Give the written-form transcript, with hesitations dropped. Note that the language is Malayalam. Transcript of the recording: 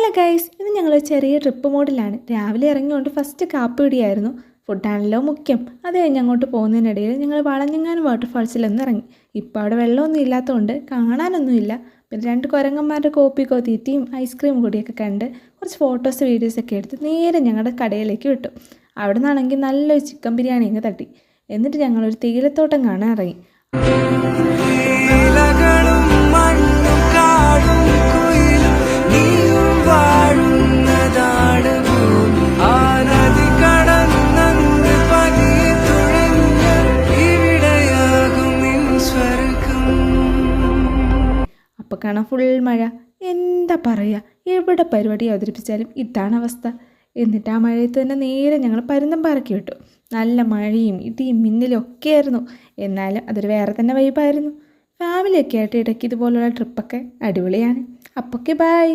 ഹലോ ഗൈസ്, ഇന്ന് ഞങ്ങൾ ചെറിയ ട്രിപ്പ് മോഡിലാണ്. രാവിലെ ഇറങ്ങിയോണ്ട് ഫസ്റ്റ് കാപ്പി പിടിയായിരുന്നു. ഫുഡാണല്ലോ മുഖ്യം. അത് കഴിഞ്ഞ് അങ്ങോട്ട് പോകുന്നതിനിടയിൽ ഞങ്ങൾ വളഞ്ഞങ്ങാനം വാട്ടർഫാൾസിലൊന്ന് ഇറങ്ങി. ഇപ്പോൾ അവിടെ വെള്ളമൊന്നും ഇല്ലാത്തതുകൊണ്ട് കാണാനൊന്നുമില്ല. പിന്നെ 2 കുരങ്ങന്മാരുടെ കോപ്പി കൊത്തിയിട്ടും ഐസ്ക്രീം കൂടിയൊക്കെ കണ്ട് കുറച്ച് ഫോട്ടോസ് വീഡിയോസൊക്കെ എടുത്ത് നേരെ ഞങ്ങളുടെ കടയിലേക്ക് വിട്ടു. അവിടെ നിന്നാണെങ്കിൽ നല്ലൊരു ചിക്കൻ ബിരിയാണി അങ്ങ് തട്ടി. എന്നിട്ട് ഞങ്ങളൊരു തേയിലത്തോട്ടം കാണാൻ ഇറങ്ങി. അപ്പോൾ കാണാം ഫുൾ മഴ. എന്താ പറയുക, എവിടെ പരിപാടി അവതരിപ്പിച്ചാലും ഇതാണ് അവസ്ഥ. എന്നിട്ട് ആ മഴയത്ത് തന്നെ നേരെ ഞങ്ങൾ പരുന്തുംപാറയ്ക്ക് വിട്ടു. നല്ല മഴയും ഇടിയും മിന്നലും ഒക്കെ ആയിരുന്നു. എന്നാലും അതൊരു വേറെ തന്നെ വൈബായിരുന്നു. ഫാമിലിയൊക്കെ ആയിട്ട് ഇടയ്ക്ക് ഇതുപോലുള്ള ട്രിപ്പൊക്കെ അടിപൊളിയാണ്. അപ്പോൾ ഓക്കെ, ബൈ.